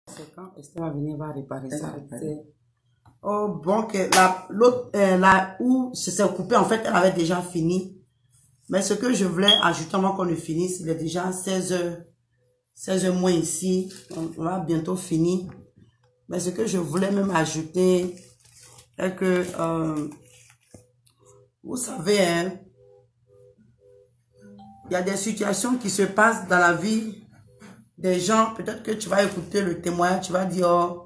C'est quand Esther va venir, va réparer ça. Oh, bon, que l'autre, où c'est coupé, en fait, elle avait déjà fini. Mais ce que je voulais ajouter avant qu'on ne finisse, il est déjà 16h moins ici. On va bientôt finir. Mais ce que je voulais même ajouter est que, vous savez, hein, il y a des situations qui se passent dans la vie des gens. Peut-être que tu vas écouter le témoignage, tu vas dire, oh,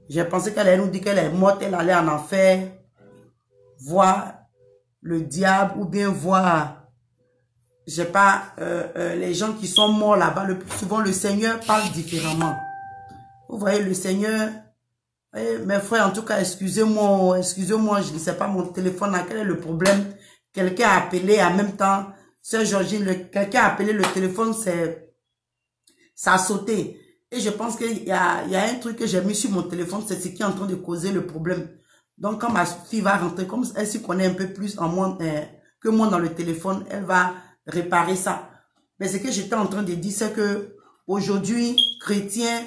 j'ai pensé qu'elle nous dit qu'elle est morte, elle allait en enfer, voir le diable ou bien voir, je sais pas, les gens qui sont morts là-bas. Le plus souvent, le Seigneur parle différemment. Vous voyez, le Seigneur, mes frères, en tout cas, excusez-moi, je ne sais pas mon téléphone, quel est le problème? Quelqu'un a appelé en même temps, Sœur Georgine, quelqu'un a appelé le téléphone, ça a sauté. Et je pense qu'il y a un truc que j'ai mis sur mon téléphone, c'est ce qui est en train de causer le problème. Donc, quand ma fille va rentrer, comme elle s'y connaît un peu plus en moi, que moi dans le téléphone, elle va réparer ça. Mais ce que j'étais en train de dire, c'est que aujourd'hui, chrétien,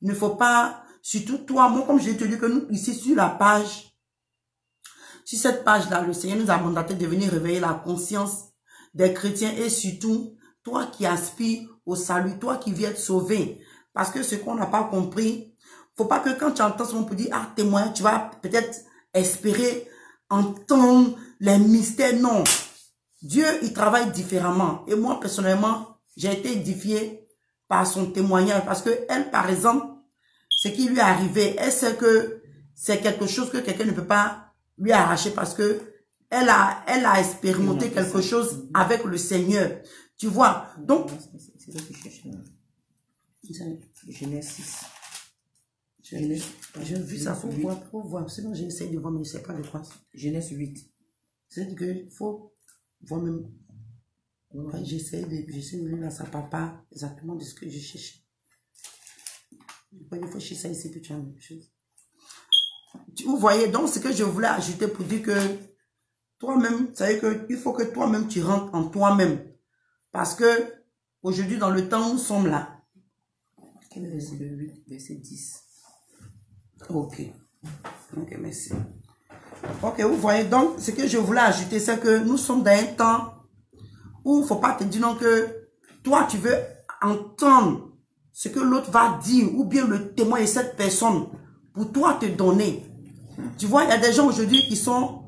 il ne faut pas, surtout toi, moi, comme je te dis que nous, ici, sur la page, sur cette page-là, le Seigneur nous a mandaté de venir réveiller la conscience des chrétiens et surtout, toi qui aspires au salut, toi qui viens être sauvé. Parce que ce qu'on n'a pas compris, faut pas que quand tu entends ce qu'on peut dire, ah, témoin, tu vas peut-être espérer entendre les mystères. Non. Dieu, il travaille différemment. Et moi, personnellement, j'ai été édifiée par son témoignage. Parce que elle, par exemple, ce qui lui est arrivé, elle sait que c'est quelque chose que quelqu'un ne peut pas lui arracher parce que elle a expérimenté quelque chose avec le Seigneur. Tu vois? Donc, Genèse 6. J'ai vu ça, faut voir. Sinon, j'essaie de voir, mais je ne sais pas de quoi. Genèse 8. C'est que faut voir même. Ouais, j'essaie de lire à sa papa exactement de ce que je cherche. Il faut chercher ça ici, puis tu as la même chose. Vous voyez, donc, ce que je voulais ajouter pour dire que toi-même, ça veut dire qu'il faut que toi-même, tu rentres en toi-même. Parce que, aujourd'hui, dans le temps où nous sommes là. Quel est verset 8, verset 10? Ok. Ok, merci. Ok, vous voyez, donc, ce que je voulais ajouter, c'est que nous sommes dans un temps où il ne faut pas te dire non que toi, tu veux entendre ce que l'autre va dire ou bien le témoin de cette personne pour toi te donner. Tu vois, il y a des gens aujourd'hui qui sont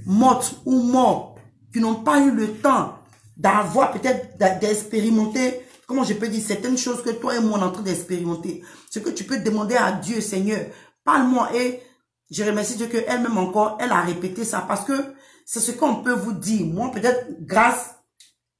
mortes ou morts, qui n'ont pas eu le temps d'avoir peut-être d'expérimenter, comment je peux dire, certaines choses que toi et moi on est en train d'expérimenter. Ce que tu peux demander à Dieu, Seigneur, parle-moi. Et je remercie Dieu qu'elle-même encore, elle a répété ça parce que c'est ce qu'on peut vous dire. Moi, peut-être, grâce,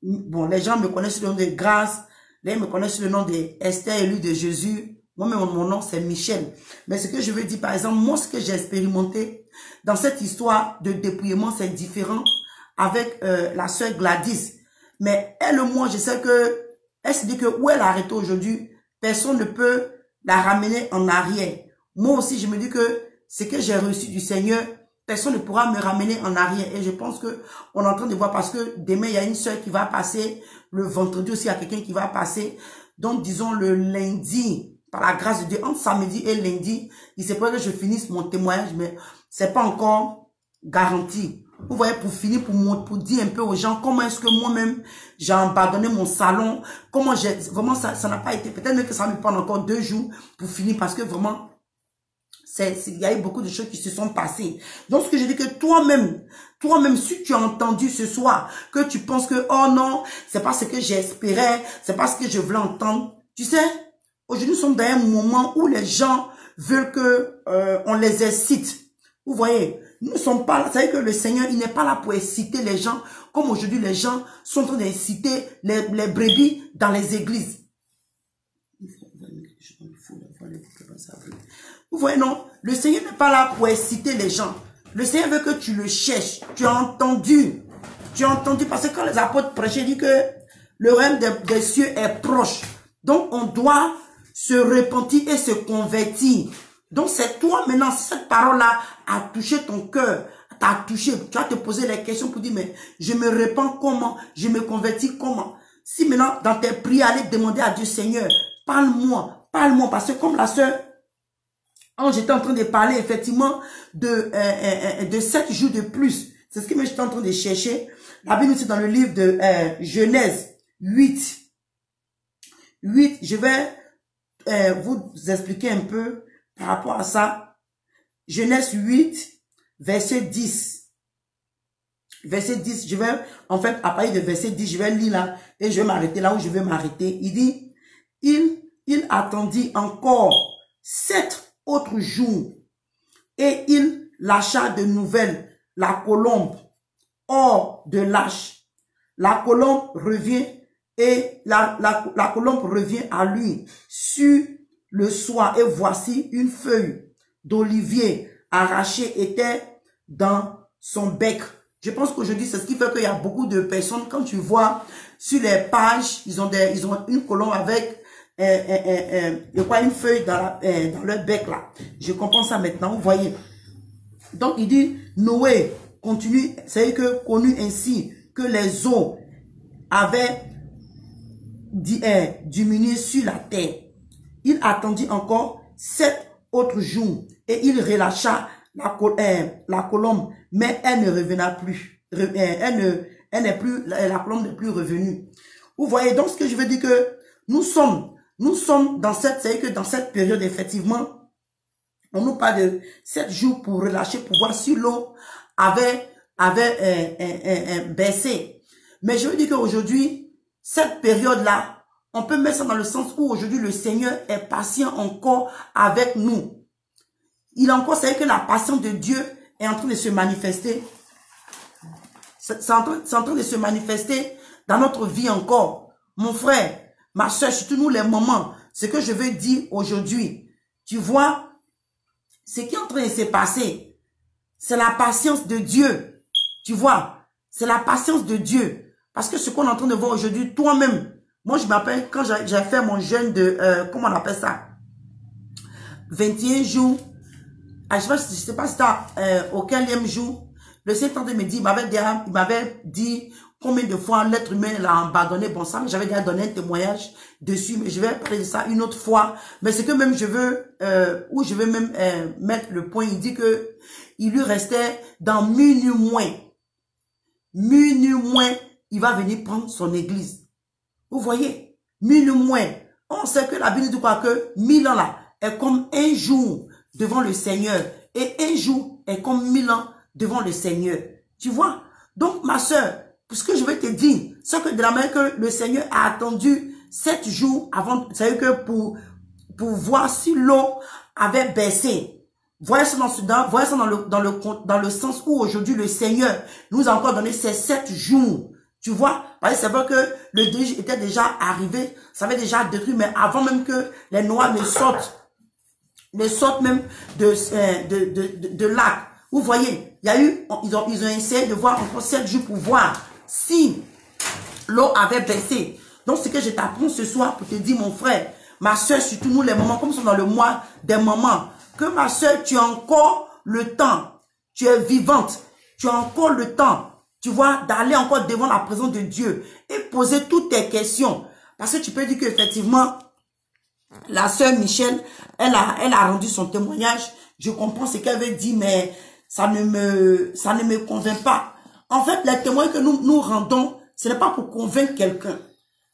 bon, les gens me connaissent sous le nom de Grâce, les gens me connaissent sous le nom de Esther élue de Jésus. Moi-même, mon nom, c'est Michel. Mais ce que je veux dire, par exemple, moi, ce que j'ai expérimenté dans cette histoire de dépouillement, c'est différent avec la sœur Gladys. Mais elle, moi, je sais que, elle se dit que où elle a arrêté aujourd'hui, personne ne peut la ramener en arrière. Moi aussi, je me dis que ce que j'ai reçu du Seigneur, personne ne pourra me ramener en arrière. Et je pense que on est en train de voir parce que demain, il y a une sœur qui va passer. Le vendredi aussi, il y a quelqu'un qui va passer. Donc, disons le lundi, par la grâce de Dieu, entre samedi et lundi, il se peut que je finisse mon témoignage, mais c'est pas encore garanti. Vous voyez, pour finir, pour dire un peu aux gens comment est-ce que moi-même, j'ai abandonné mon salon, comment j'ai, vraiment, ça n'a pas été, peut-être même que ça me prend encore 2 jours pour finir, parce que vraiment, il y a eu beaucoup de choses qui se sont passées. Donc, ce que je dis que toi-même, si tu as entendu ce soir, que tu penses que, oh non, c'est pas ce que j'espérais, c'est pas ce que je voulais entendre, tu sais, aujourd'hui, nous sommes dans un moment où les gens veulent que on les excite. Vous voyez, nous ne sommes pas là. Vous savez que le Seigneur, il n'est pas là pour exciter les gens, comme aujourd'hui les gens sont en train d'inciter les brebis dans les églises. Vous voyez, non? Le Seigneur n'est pas là pour exciter les gens. Le Seigneur veut que tu le cherches. Tu as entendu. Tu as entendu parce que quand les apôtres prêchaient, ils disent que le règne des cieux est proche. Donc, on doit se repentir et se convertir. Donc, c'est toi maintenant, si cette parole-là a touché ton cœur, t'a touché, tu vas te poser les questions pour dire, mais je me repens comment? Je me convertis comment? Si maintenant, dans tes prières, allez demander à Dieu, Seigneur, parle-moi parle-moi, parce que comme la sœur Ange était en train de parler effectivement de 7 jours de plus. C'est ce que j'étais en train de chercher. La Bible, c'est dans le livre de Genèse 8. 8, je vais vous expliquer un peu par rapport à ça. Genèse 8, verset 10. Verset 10, je vais, en fait, à partir de verset 10, je vais lire là, et je vais m'arrêter là où je vais m'arrêter. Il dit, il attendit encore 7 autres jours, et il lâcha de nouvelles la colombe hors de l'âge. La colombe revient, et la colombe revient à lui sur le soir, et voici une feuille d'olivier arrachée était dans son bec. Je pense qu'aujourd'hui, c'est ce qui fait qu'il y a beaucoup de personnes, quand tu vois sur les pages, ils ont une colombe avec une feuille dans leur bec là. Je comprends ça maintenant, vous voyez. Donc il dit, Noé continue, c'est que connu ainsi que les eaux avaient diminué sur la terre. Il attendit encore 7 autres jours et il relâcha la colombe, mais elle ne revenait plus. La colombe n'est plus revenue. Vous voyez donc ce que je veux dire, que nous sommes dans cette période, effectivement, on nous parle de 7 jours pour relâcher, pour voir si l'eau avait baissé. Mais je veux dire qu'aujourd'hui, cette période-là, on peut mettre ça dans le sens où aujourd'hui le Seigneur est patient encore avec nous. Il a encore, c'est que la patience de Dieu est en train de se manifester. C'est en train de se manifester dans notre vie encore. Mon frère, ma soeur, surtout nous les mamans, ce que je veux dire aujourd'hui, tu vois, ce qui est en train de se passer, c'est la patience de Dieu. Tu vois, c'est la patience de Dieu. Parce que ce qu'on est en train de voir aujourd'hui, toi-même, moi je m'appelle, quand j'ai fait mon jeûne de, comment on appelle ça, 21 jours, je ne sais pas si c'était au 15e jour, le Seigneur me dit, il m'avait dit combien de fois l'être humain l'a abandonné. Bon, ça, j'avais déjà donné un témoignage dessus, mais je vais parler de ça une autre fois. Mais c'est que même je veux, où je vais même mettre le point, il dit que il lui restait dans minuit moins, il va venir prendre son église. Vous voyez, minuit moins. On sait que la Bible dit quoi, que 1000 ans là est comme un jour devant le Seigneur, et un jour est comme 1000 ans devant le Seigneur. Tu vois? Donc, ma soeur, ce que je vais te dire, c'est que de la manière que le Seigneur a attendu 7 jours avant, c'est que pour voir si l'eau avait baissé. Voyez ça dans le sens où aujourd'hui le Seigneur nous a encore donné ces 7 jours. Tu vois? Parce que c'est vrai que le déluge était déjà arrivé, ça avait déjà détruit, mais avant même que les Noirs ne sortent même de l'arc. Vous voyez, il y a eu, ils ont essayé de voir encore 7 jours pour voir si l'eau avait baissé. Donc, ce que je t'apprends ce soir pour te dire, mon frère, ma soeur, surtout nous les mamans, comme nous sommes dans le mois des mamans, que ma soeur, tu as encore le temps, tu es vivante, tu as encore le temps, tu vois, d'aller encore devant la présence de Dieu et poser toutes tes questions. Parce que tu peux dire qu'effectivement, la sœur Michel, elle a rendu son témoignage. Je comprends ce qu'elle veut dire, mais ça ne me convainc pas. En fait, les témoignages que nous rendons, ce n'est pas pour convaincre quelqu'un.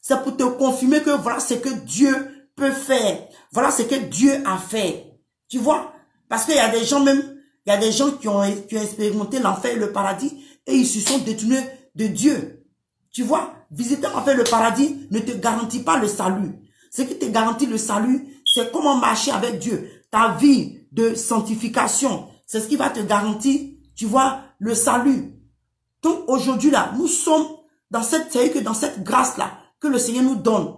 C'est pour te confirmer que voilà ce que Dieu peut faire. Voilà ce que Dieu a fait. Tu vois? Parce qu'il y a des gens même, il y a des gens qui ont expérimenté l'enfer et le paradis et ils se sont détournés de Dieu. Tu vois? Visiter l'enfer et le paradis ne te garantit pas le salut. Ce qui te garantit le salut, c'est comment marcher avec Dieu. Ta vie de sanctification, c'est ce qui va te garantir, tu vois, le salut. Donc aujourd'hui là, nous sommes dans cette grâce-là que le Seigneur nous donne.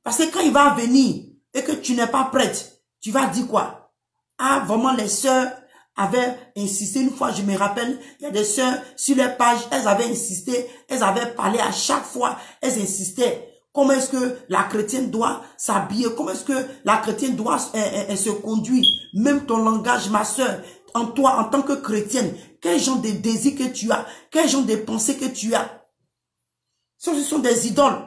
Parce que quand il va venir et que tu n'es pas prête, tu vas dire quoi? Ah, vraiment les sœurs avaient insisté. Une fois, je me rappelle, il y a des sœurs sur les pages, elles avaient insisté, elles avaient parlé à chaque fois, elles insistaient. Comment est-ce que la chrétienne doit s'habiller? Comment est-ce que la chrétienne doit se conduire? Même ton langage, ma soeur, en toi, en tant que chrétienne, quel genre de désir que tu as? Quel genre de pensée que tu as? Ce sont des idoles.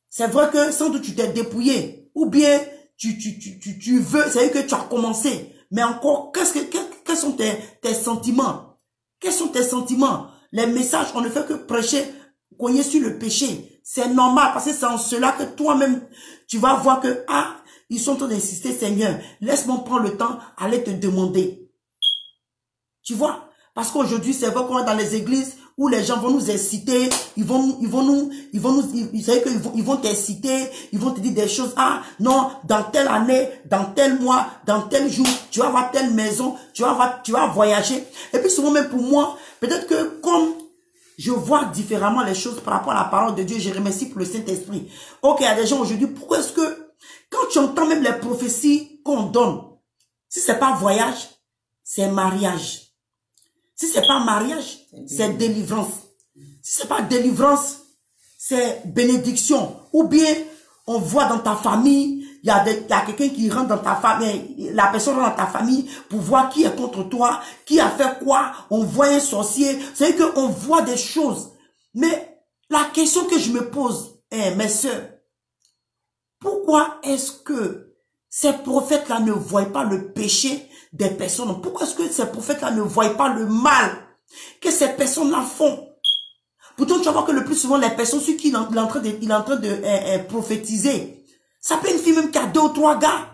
C'est vrai que sans doute tu t'es dépouillé. Ou bien tu veux, c'est-à-dire que tu as commencé. Mais encore, quels sont tes sentiments? Quels sont tes sentiments? Les messages, on ne fait que prêcher, cogner sur le péché. C'est normal parce que c'est en cela que toi-même, tu vas voir que, ah, ils sont en train d'insister, Seigneur, laisse-moi prendre le temps, aller te demander. Tu vois? Parce qu'aujourd'hui, c'est vrai qu'on est dans les églises où les gens vont nous inciter, ils vont t'inciter, ils vont te dire des choses, ah, non, dans telle année, dans tel mois, dans tel jour, tu vas avoir telle maison, tu vas voyager. Et puis souvent même pour moi, peut-être que comme je vois différemment les choses par rapport à la parole de Dieu, je remercie pour le Saint-Esprit. Ok, il y a des gens aujourd'hui, pourquoi est-ce que quand tu entends même les prophéties qu'on donne, si c'est pas voyage, c'est mariage. Si c'est pas mariage, c'est délivrance. Si c'est pas délivrance, c'est bénédiction. Ou bien, on voit dans ta famille, il y a quelqu'un qui rentre dans ta famille, la personne rentre dans ta famille pour voir qui est contre toi, qui a fait quoi. On voit un sorcier. C'est qu'on voit des choses. Mais la question que je me pose, mes soeurs, pourquoi est-ce que ces prophètes-là ne voient pas le péché des personnes? Pourquoi est-ce que ces prophètes-là ne voient pas le mal que ces personnes-là font? Pourtant, tu vas voir que le plus souvent, les personnes sur qui il est en train de prophétiser, ça peut être une fille même qui a 2 ou 3 gars,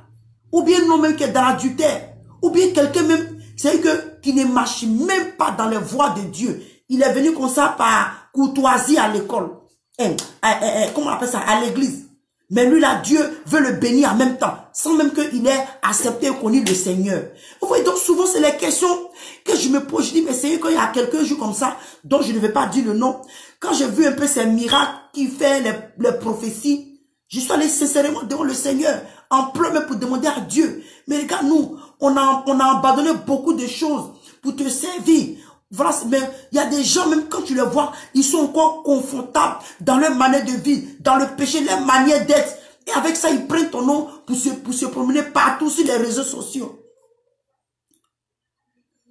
ou bien un homme même qui est dans l'adultère, ou bien quelqu'un même, c'est que qui ne marche même pas dans les voies de Dieu. Il est venu comme ça par courtoisie à l'école, comment on appelle ça, à l'église. Mais lui là, Dieu veut le bénir en même temps, sans même qu'il ait accepté et connu le Seigneur. Vous voyez, donc souvent c'est les questions que je me pose. Je dis, mais Seigneur, quand il y a quelqu'un jour comme ça, dont je ne vais pas dire le nom, quand j'ai vu un peu ces miracles qui fait les prophéties, je suis allé sincèrement devant le Seigneur, en pleurs pour demander à Dieu. Mais regarde, nous, on a abandonné beaucoup de choses pour te servir. Voilà, mais il y a des gens, même quand tu les vois, ils sont encore confortables dans leur manière de vie, dans le péché, leur manière d'être. Et avec ça, ils prennent ton nom pour se promener partout sur les réseaux sociaux.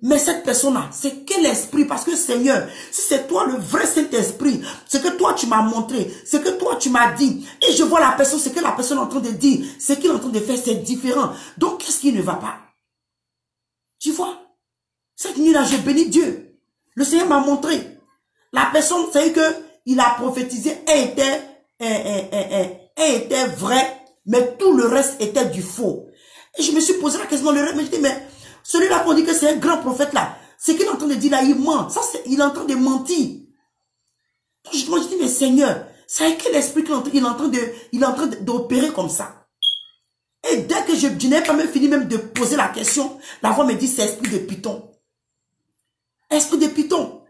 Mais cette personne-là, c'est quel esprit? Parce que Seigneur, si c'est toi le vrai Saint-Esprit, ce que toi tu m'as montré, ce que toi tu m'as dit, et je vois la personne, ce que la personne est en train de dire, ce qu'il est en train de faire, c'est différent. Donc, qu'est-ce qui ne va pas? Tu vois? Cette nuit-là, j'ai béni Dieu. Le Seigneur m'a montré. La personne, c'est que il a prophétisé, elle était vraie, mais tout le reste était du faux. Et je me suis posé la question, le reste, mais je dis, mais celui-là qu'on dit que c'est un grand prophète là, ce qu'il est en train de dire là, il ment. Ça, il est en train de mentir. Donc, moi, je dis, mais Seigneur, c'est quel esprit qu'il est en train d'opérer comme ça? Et dès que je n'ai pas même fini même de poser la question, la voix me dit, c'est esprit de Python. Esprit de Python.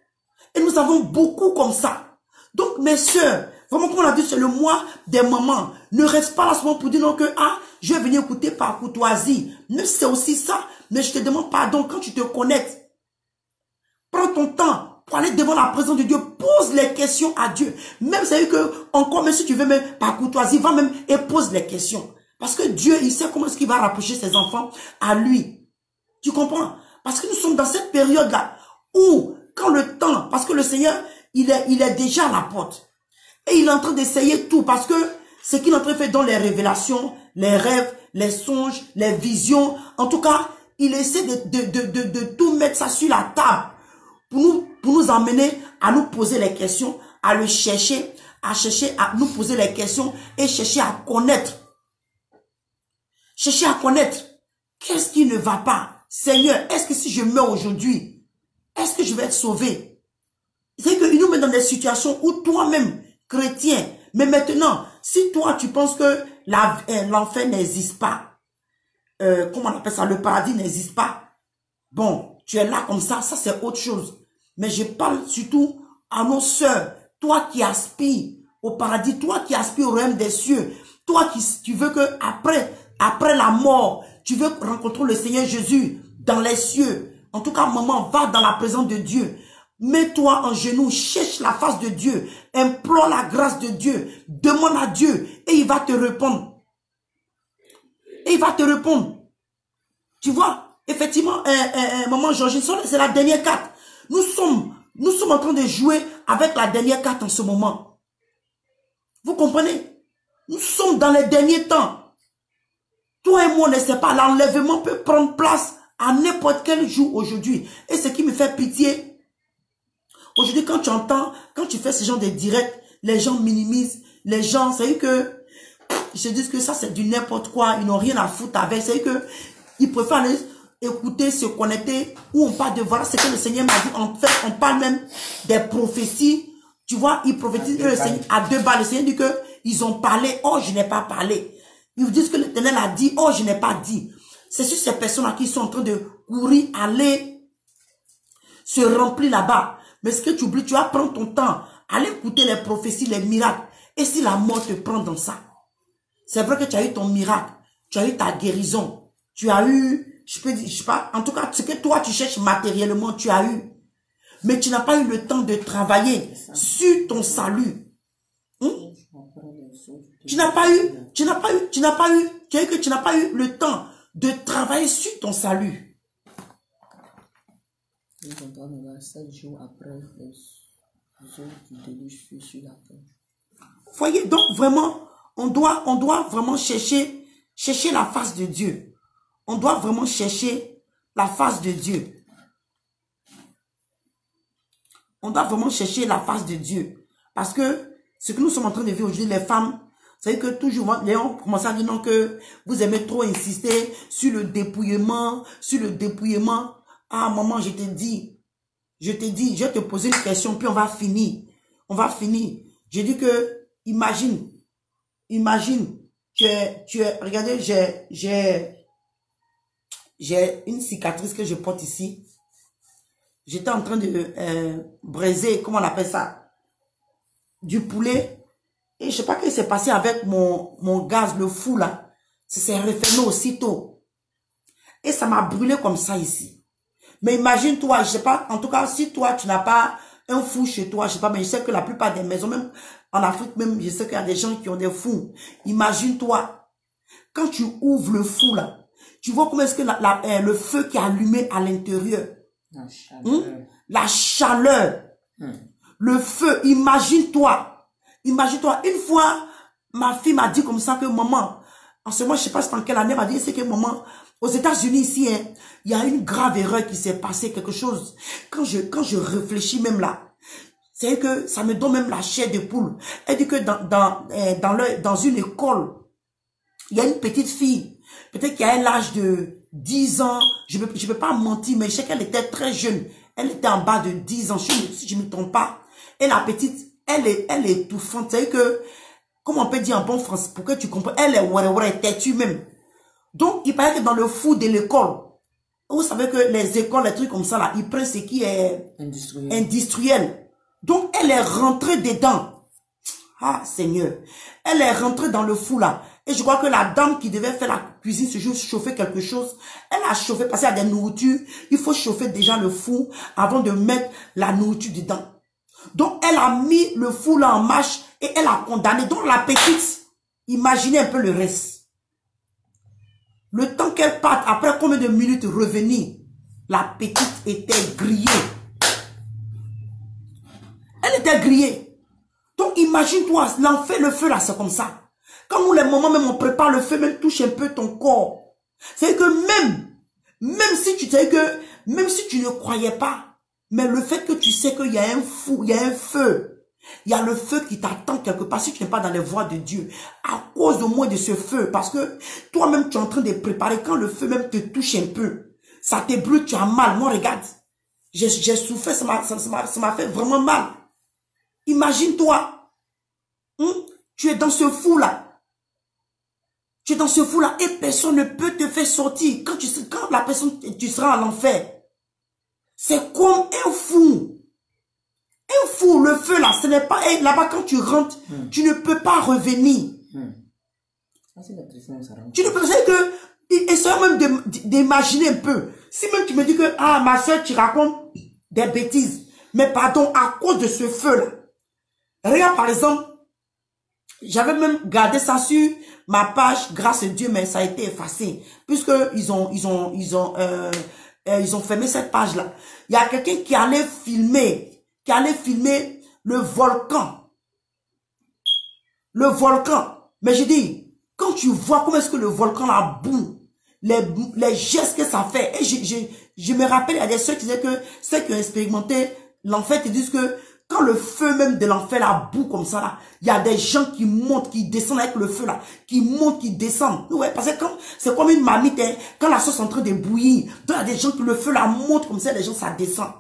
Et nous avons beaucoup comme ça. Donc, mes soeurs, vraiment, comme on a dit, c'est le mois des mamans. Ne reste pas là seulement pour dire non que, ah, je vais venir écouter par courtoisie. Mais c'est aussi ça. Mais je te demande pardon quand tu te connectes. Prends ton temps pour aller devant la présence de Dieu. Pose les questions à Dieu. Même, c'est que, encore, même si tu veux, même par courtoisie, va même et pose les questions. Parce que Dieu, il sait comment est-ce qu'il va rapprocher ses enfants à lui. Tu comprends? Parce que nous sommes dans cette période-là où, quand le temps, parce que le Seigneur, il est déjà à la porte. Et il est en train d'essayer tout, parce que ce qu'il est en train de faire dans les révélations, les rêves, les songes, les visions, en tout cas, il essaie de tout mettre ça sur la table pour nous emmener à nous poser les questions, à le chercher, à nous poser les questions et chercher à connaître. Chercher à connaître. Qu'est-ce qui ne va pas? Seigneur, est-ce que si je meurs aujourd'hui, est-ce que je vais être sauvé? C'est qu'il nous met dans des situations où toi-même, chrétien, mais maintenant, si toi tu penses que l'enfer n'existe pas, comment on appelle ça, le paradis n'existe pas, bon, tu es là comme ça c'est autre chose. Mais je parle surtout à nos sœurs, toi qui aspires au paradis, toi qui aspires au royaume des cieux, toi tu veux que après la mort, tu veux rencontrer le Seigneur Jésus dans les cieux. En tout cas, maman, va dans la présence de Dieu. Mets-toi en genoux, cherche la face de Dieu, implore la grâce de Dieu, demande à Dieu et il va te répondre. Et il va te répondre. Tu vois, effectivement, maman Georgine, c'est la dernière carte. Nous sommes en train de jouer avec la dernière carte en ce moment. Vous comprenez? Nous sommes dans les derniers temps. Toi et moi, on ne sait pas, l'enlèvement peut prendre place à n'importe quel jour aujourd'hui. Et ce qui me fait pitié, aujourd'hui, quand tu entends, quand tu fais ce genre de direct, les gens minimisent, les gens, c'est que, ils se disent que ça c'est du n'importe quoi, ils n'ont rien à foutre avec, c'est que, ils préfèrent aller écouter, se connecter, où on parle de voilà ce que le Seigneur m'a dit. En fait, on parle même des prophéties. Tu vois, ils prophétisent le Seigneur à 2 balles. Le Seigneur dit que ils ont parlé, oh je n'ai pas parlé. Ils vous disent que l'Éternel a dit, oh je n'ai pas dit. C'est sur ces personnes-là qui sont en train de courir, aller se remplir là-bas. Mais ce que tu oublies, tu vas prendre ton temps, aller écouter les prophéties, les miracles. Et si la mort te prend dans ça, c'est vrai que tu as eu ton miracle, tu as eu ta guérison, tu as eu, je peux dire, je sais pas, en tout cas, ce que toi tu cherches matériellement, tu as eu. Mais tu n'as pas eu le temps de travailler sur ton salut. Tu n'as pas eu le temps de travailler sur ton salut. Voyez, donc vraiment, on doit vraiment chercher la face de Dieu. On doit vraiment chercher la face de Dieu. On doit vraiment chercher la face de Dieu. Parce que ce que nous sommes en train de vivre aujourd'hui, les femmes, c'est que toujours, les gens commencent à dire non, que vous aimez trop insister sur le dépouillement, Ah, maman, je te dis, je vais te poser une question, puis on va finir. Je dis que, imagine, regardez, j'ai une cicatrice que je porte ici. J'étais en train de braiser, comment on appelle ça, du poulet. Et je sais pas ce qui s'est passé avec mon gaz, le fou là. Ça s'est refermé aussitôt. Et ça m'a brûlé comme ça ici. Mais imagine-toi, je sais pas, en tout cas, si toi, tu n'as pas un fou chez toi, je sais pas, mais je sais que la plupart des maisons, même en Afrique même, je sais qu'il y a des gens qui ont des fous. Imagine-toi, quand tu ouvres le fou là, tu vois comment est-ce que le feu qui est allumé à l'intérieur. La chaleur. Le feu, imagine-toi, une fois, ma fille m'a dit comme ça que maman, en ce moment, je sais pas c'est en quelle année, elle m'a dit, c'est que maman, aux États-Unis ici, hein, il y a une grave erreur qui s'est passée, quelque chose. Quand je réfléchis même là, c'est que ça me donne même la chair de poule. Elle dit que dans une école, il y a une petite fille, peut-être qu'il y a l'âge de 10 ans, je peux pas mentir, mais je sais qu'elle était très jeune. Elle était en bas de 10 ans, si je ne me trompe pas. Et la petite, elle est étouffante. C'est que, comment on peut dire en bon français, pour que tu comprennes, elle est têtue même. Donc, il paraît que dans le fou de l'école, vous savez que les écoles, les trucs comme ça, là, ils prennent ce qui est industriel. Donc, elle est rentrée dedans. Ah, Seigneur. Elle est rentrée dans le fou, là. Et je crois que la dame qui devait faire la cuisine, ce jour, chauffer quelque chose, elle a chauffé, parce qu'il y a des nourritures. Il faut chauffer déjà le four avant de mettre la nourriture dedans. Donc, elle a mis le four là en marche et elle a condamné. Donc, la petite, imaginez un peu le reste. Le temps qu'elle parte, après combien de minutes revenir, la petite était grillée. Elle était grillée. Donc, imagine-toi, l'enfer, le feu là, c'est comme ça. Quand nous, les moments, même on prépare le feu, même touche un peu ton corps. C'est que même si tu sais que, même si tu ne croyais pas, mais le fait que tu sais qu'il y a un fou, il y a un feu, il y a le feu qui t'attend quelque part si tu n'es pas dans les voies de Dieu. À cause au moins de ce feu, parce que toi-même tu es en train de préparer, quand le feu même te touche un peu, ça te brûle, tu as mal. Moi, regarde, j'ai souffert, ça m'a fait vraiment mal. Imagine-toi, tu es dans ce fou là. Tu es dans ce fou là et personne ne peut te faire sortir. Quand la personne, tu seras à l'enfer. C'est comme un fou. Un fou, le feu là, ce n'est pas là-bas quand tu rentres, tu ne peux pas revenir. Tu ne peux pas que, essaye même d'imaginer un peu. Si même tu me dis que, ah ma soeur, tu racontes des bêtises. Mais pardon, à cause de ce feu là. Regarde par exemple, j'avais même gardé ça sur ma page, grâce à Dieu, mais ça a été effacé. Puisque ils ont fermé cette page-là. Il y a quelqu'un qui allait filmer le volcan. Le volcan. Mais je dis, quand tu vois comment est-ce que le volcan la boue, les gestes que ça fait, et je me rappelle, il y a des ceux qui disaient que ceux qui ont expérimenté l'enfer, ils disent que quand le feu même de l'enfer la boue comme ça là, il y a des gens qui montent, qui descendent avec le feu là, qui montent, qui descendent. Ouais, parce que quand c'est comme une marmite, hein, quand la sauce est en train de bouillir, donc il y a des gens qui le feu la monte comme ça, les gens ça descend.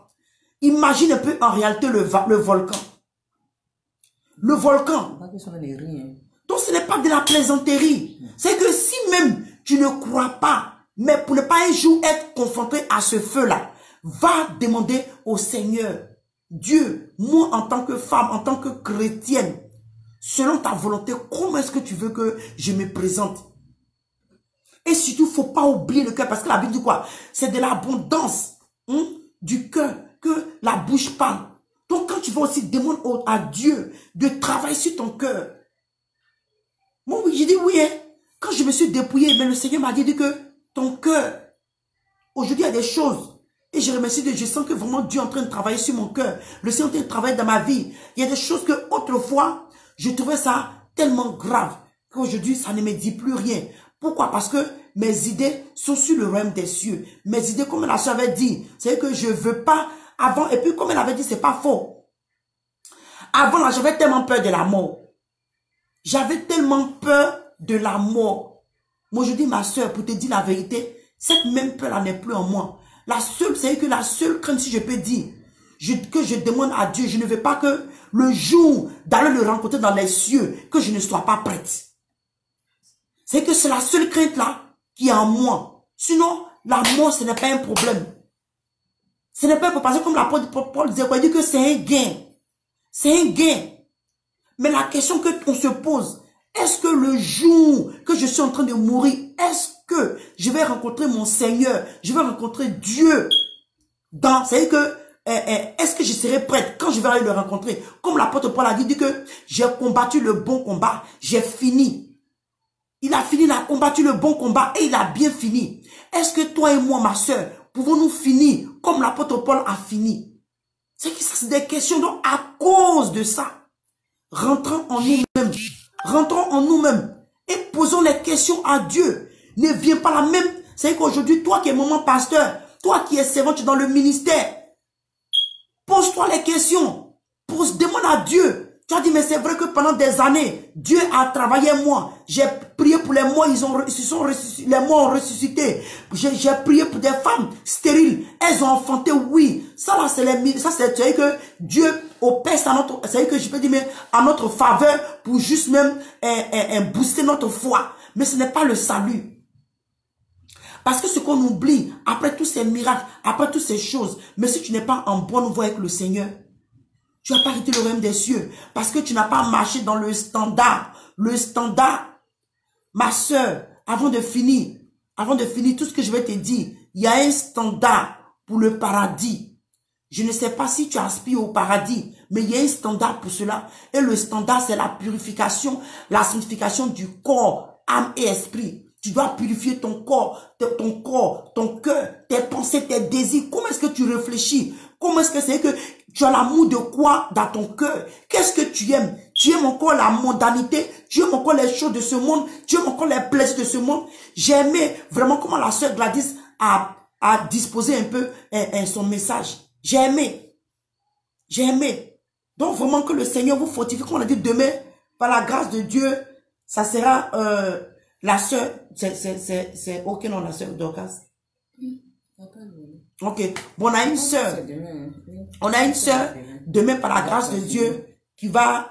Imagine un peu en réalité le volcan. Le volcan. Donc ce n'est pas de la plaisanterie. C'est que si même tu ne crois pas, mais pour ne pas un jour être confronté à ce feu-là, va demander au Seigneur, Dieu, moi en tant que femme, en tant que chrétienne, selon ta volonté, comment est-ce que tu veux que je me présente? Et surtout, il ne faut pas oublier le cœur, parce que la Bible dit quoi? C'est de l'abondance du cœur que la bouche parle. Donc quand tu vas aussi demander à Dieu de travailler sur ton cœur. Moi, oui, j'ai dit oui, hein. Quand je me suis dépouillé, mais le Seigneur m'a dit que ton cœur, aujourd'hui, il y a des choses. Et je remercie Dieu, je sens que vraiment Dieu est en train de travailler sur mon cœur. Le Seigneur est en train de travailler dans ma vie. Il y a des choses que autrefois, je trouvais ça tellement grave qu'aujourd'hui, ça ne me dit plus rien. Pourquoi? Parce que mes idées sont sur le royaume des cieux. Mes idées, comme la soeur avait dit, c'est que je ne veux pas avant. Et puis, comme elle avait dit, c'est pas faux. Avant, là, j'avais tellement peur de la mort. J'avais tellement peur de la mort. Moi, je dis, ma soeur, pour te dire la vérité, cette même peur-là n'est plus en moi. La seule, c'est que la seule crainte, si je peux dire, que je demande à Dieu, je ne veux pas que le jour d'aller le rencontrer dans les cieux, que je ne sois pas prête. C'est que c'est la seule crainte là qui est en moi. Sinon, la mort, ce n'est pas un problème. Ce n'est pas un problème. Parce que comme l'apôtre Paul disait, il dit que c'est un gain. C'est un gain. Mais la question qu'on se pose, est-ce que le jour que je suis en train de mourir, est-ce que je vais rencontrer mon Seigneur, je vais rencontrer Dieu c'est-à-dire que, est-ce que je serai prête quand je vais aller le rencontrer? Comme l'apôtre Paul a dit que j'ai combattu le bon combat, j'ai fini. Il a fini, il a combattu le bon combat et il a bien fini. Est-ce que toi et moi, ma soeur, pouvons-nous finir comme l'apôtre Paul a fini? C'est que ça, c'est des questions. Donc, à cause de ça, rentrons en nous-mêmes. Rentrons en nous-mêmes et posons les questions à Dieu. Ne viens pas la même. C'est qu'aujourd'hui, toi qui es maman pasteur, toi qui es servante dans le ministère, pose-toi les questions. Demande à Dieu. Tu as dit, mais c'est vrai que pendant des années, Dieu a travaillé moi. J'ai prié pour les morts, les morts ont ressuscité. J'ai prié pour des femmes stériles. Elles ont enfanté, oui. Ça là, c'est que Dieu opère à notre, c'est que je peux dire, mais à notre faveur pour juste même booster notre foi. Mais ce n'est pas le salut. Parce que ce qu'on oublie, après tous ces miracles, après toutes ces choses, mais si tu n'es pas en bonne voie avec le Seigneur, tu n'as pas quitté le royaume des cieux. Parce que tu n'as pas marché dans le standard. Le standard, ma soeur, avant de finir tout ce que je vais te dire, il y a un standard pour le paradis. Je ne sais pas si tu aspires au paradis, mais il y a un standard pour cela. Et le standard, c'est la purification, la sanctification du corps, âme et esprit. Tu dois purifier ton corps, ton cœur, tes pensées, tes désirs. Comment est-ce que tu réfléchis? Comment est-ce que c'est que tu as l'amour de quoi dans ton cœur? Qu'est-ce que tu aimes? Tu aimes encore la mondanité? Tu aimes encore les choses de ce monde? Tu aimes encore les plaisirs de ce monde? J'ai aimé vraiment comment la sœur Gladys a disposé un peu son message. J'ai aimé. J'ai aimé. Donc vraiment que le Seigneur vous fortifie. Comme on a dit demain, par la grâce de Dieu, ça sera la sœur. C'est ok non la sœur Dorcas? Ok. Bon, on a une sœur. On a une sœur demain par la grâce de Dieu qui va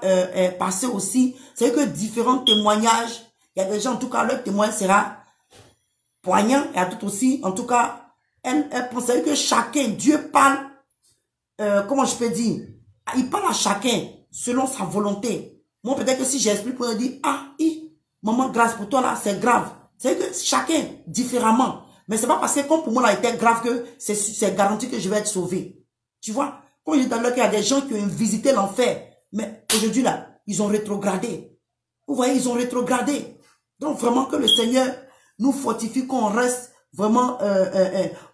passer aussi. C'est que différents témoignages. Il y a des gens, en tout cas, leur témoignage sera poignant. Et à tout aussi, en tout cas, elle pensait que chacun, Dieu parle, comment je peux dire, il parle à chacun selon sa volonté. Moi, peut-être que si j'explique pour dire, maman, grâce pour toi là, c'est grave. C'est que chacun, différemment. Mais c'est pas parce que comme pour moi, là, était grave que c'est garanti que je vais être sauvé. Tu vois? Comme je dis dans le cas, il y a des gens qui ont visité l'enfer. Mais aujourd'hui, là, ils ont rétrogradé. Vous voyez, ils ont rétrogradé. Donc, vraiment que le Seigneur nous fortifie, qu'on reste vraiment,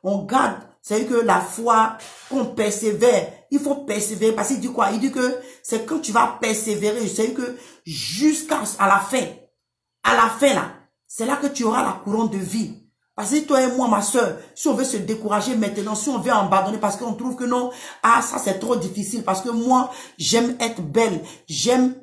on garde. C'est que la foi, qu'on persévère. Il faut persévérer. Parce qu'il dit quoi? Il dit que c'est quand tu vas persévérer. C'est que jusqu'à la fin. à la fin là, c'est là que tu auras la couronne de vie. Parce que toi et moi, ma soeur, si on veut se décourager maintenant, si on veut abandonner parce qu'on trouve que non, ah ça c'est trop difficile parce que moi, j'aime être belle, j'aime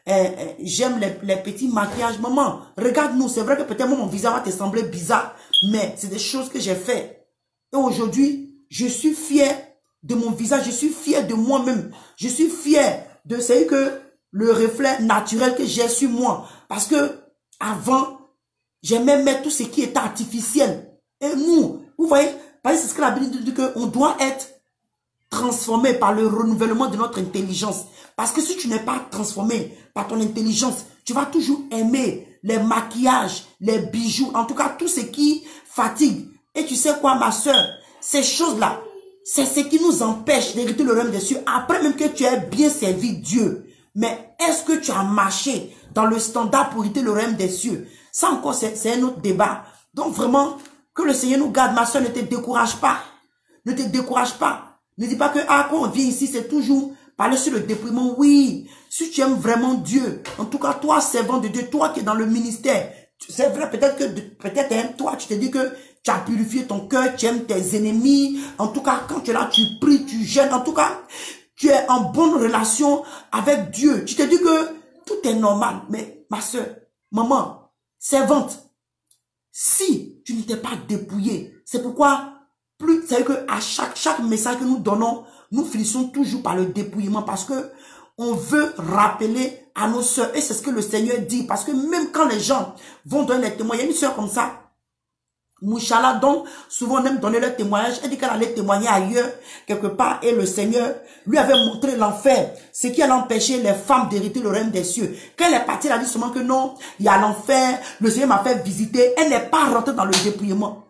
les petits maquillages. Maman, regarde-nous, c'est vrai que peut-être mon visage va te sembler bizarre, mais c'est des choses que j'ai fait. Et aujourd'hui, je suis fière de mon visage, je suis fière de moi-même, je suis fière de ce que le reflet naturel que j'ai sur moi. Parce que avant, j'aimais mettre tout ce qui était artificiel. Et nous, vous voyez, c'est ce que la Bible dit qu'on doit être transformé par le renouvellement de notre intelligence. Parce que si tu n'es pas transformé par ton intelligence, tu vas toujours aimer les maquillages, les bijoux, en tout cas tout ce qui fatigue. Et tu sais quoi, ma soeur, ces choses-là, c'est ce qui nous empêche d'hériter le royaume des cieux. Après même que tu aies bien servi Dieu. Mais est-ce que tu as marché dans le standard pour hériter le royaume des cieux? Ça encore, c'est un autre débat. Donc vraiment, que le Seigneur nous garde. Ma soeur, ne te décourage pas. Ne te décourage pas. Ne dis pas que quand on vient ici, c'est toujours parler sur le dépouillement. Oui, si tu aimes vraiment Dieu, en tout cas, toi, servant de Dieu, toi qui es dans le ministère, c'est vrai, peut-être toi, tu te dis que tu as purifié ton cœur, tu aimes tes ennemis. En tout cas, quand tu es là, tu pries, tu jeûnes. En tout cas, tu es en bonne relation avec Dieu. Tu te dis que tout est normal. Mais ma soeur, maman, servante, si tu n'étais pas dépouillée, c'est pourquoi c'est que à chaque message que nous donnons, nous finissons toujours par le dépouillement parce que on veut rappeler à nos soeurs, et c'est ce que le Seigneur dit, parce que même quand les gens vont donner les témoignages, il y a une soeur comme ça, Mouchala, donc souvent on aime donner leur témoignage, elle dit qu'elle allait témoigner ailleurs, quelque part, et le Seigneur lui avait montré l'enfer, ce qui allait empêcher les femmes d'hériter le royaume des cieux. Quand elle est partie, elle a dit seulement que non, il y a l'enfer, le Seigneur m'a fait visiter, elle n'est pas rentrée dans le dépouillement.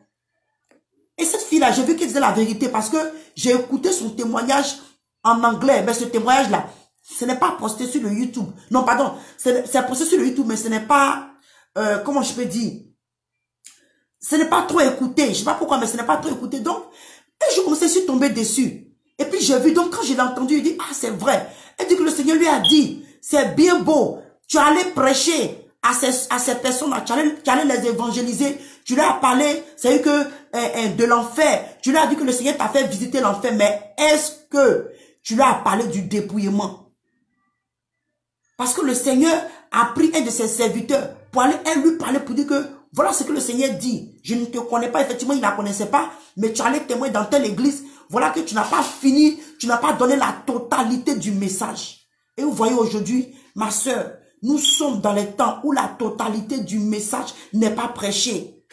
Et cette fille-là, j'ai vu qu'elle disait la vérité, parce que j'ai écouté son témoignage en anglais, mais ce témoignage-là, ce n'est pas posté sur le YouTube. Non, pardon, c'est posté sur le YouTube, mais ce n'est pas, comment je peux dire, ce n'est pas trop écouté. Je ne sais pas pourquoi, mais ce n'est pas trop écouté. Donc, et je commençais à tomber dessus. Et puis j'ai vu, donc quand je l'ai entendu, il dit, ah c'est vrai. Elle dit que le Seigneur lui a dit, c'est bien beau. Tu allais prêcher à ces personnes-là, tu allais les évangéliser. Tu leur as parlé, c'est que de l'enfer. Tu leur as dit que le Seigneur t'a fait visiter l'enfer. Mais est-ce que tu leur as parlé du dépouillement? Parce que le Seigneur a pris un de ses serviteurs pour aller lui parler, pour dire que voilà ce que le Seigneur dit. Je ne te connais pas, effectivement, il ne la connaissait pas, mais tu allais témoigner dans telle église. Voilà que tu n'as pas fini, tu n'as pas donné la totalité du message. Et vous voyez aujourd'hui, ma soeur, nous sommes dans les temps où la totalité du message n'est pas prêchée.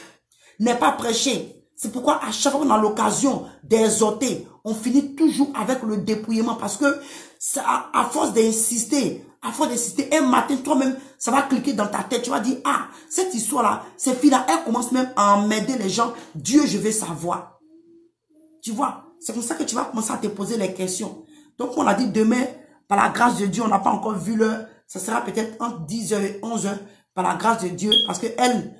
N'est pas prêchée. C'est pourquoi à chaque fois qu'on a l'occasion d'exhorter, on finit toujours avec le dépouillement. Parce que à force d'insister, un matin, toi-même, ça va cliquer dans ta tête. Tu vas dire, ah, cette histoire-là, cette fille-là, elle commence même à emmerder les gens. Dieu, je veux savoir. Tu vois, c'est comme ça que tu vas commencer à te poser les questions. Donc, on a dit demain, par la grâce de Dieu, on n'a pas encore vu l'heure. Ça sera peut-être entre 10h et 11h, par la grâce de Dieu. Parce que elle,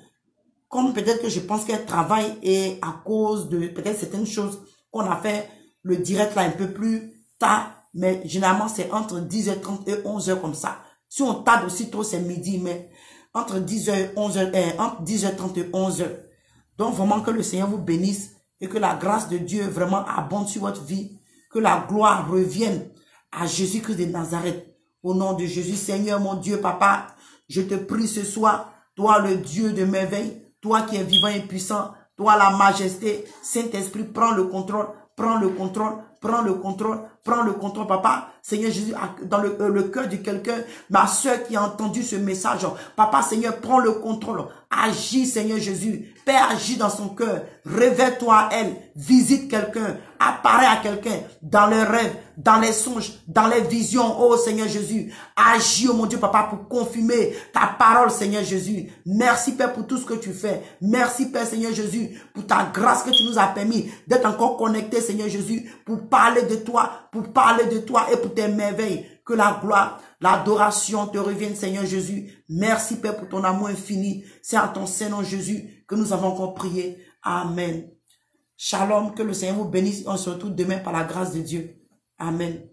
comme peut-être que je pense qu'elle travaille et à cause de peut-être certaines choses qu'on a fait le direct là un peu plus tard. Mais généralement, c'est entre 10h30 et 11h comme ça. Si on tarde aussi trop, c'est midi, mais entre 10h et 11h, entre 10h30 et 11h. Donc, vraiment que le Seigneur vous bénisse et que la grâce de Dieu vraiment abonde sur votre vie. Que la gloire revienne à Jésus-Christ de Nazareth. Au nom de Jésus, Seigneur, mon Dieu, Papa, je te prie ce soir, toi le Dieu de merveille, toi qui es vivant et puissant, toi la majesté, Saint-Esprit, prends le contrôle, prends le contrôle, prends le contrôle, prends le contrôle, Papa. Seigneur Jésus, dans le cœur de quelqu'un, ma soeur qui a entendu ce message, Papa, Seigneur, prends le contrôle. Agis, Seigneur Jésus. Père, agis dans son cœur. Révèle-toi à elle. Visite quelqu'un. Apparaît à quelqu'un dans les rêves, dans les songes, dans les visions. Oh Seigneur Jésus, agis, oh mon Dieu, Papa, pour confirmer ta parole, Seigneur Jésus. Merci, Père, pour tout ce que tu fais. Merci, Père, Seigneur Jésus, pour ta grâce que tu nous as permis d'être encore connectés, Seigneur Jésus, pour parler de toi et pour tes merveilles. Que la gloire, l'adoration te revienne, Seigneur Jésus. Merci, Père, pour ton amour infini. C'est à ton Saint-Nom, Jésus, que nous avons encore prié. Amen. Shalom, que le Seigneur vous bénisse. On se retrouve demain par la grâce de Dieu. Amen.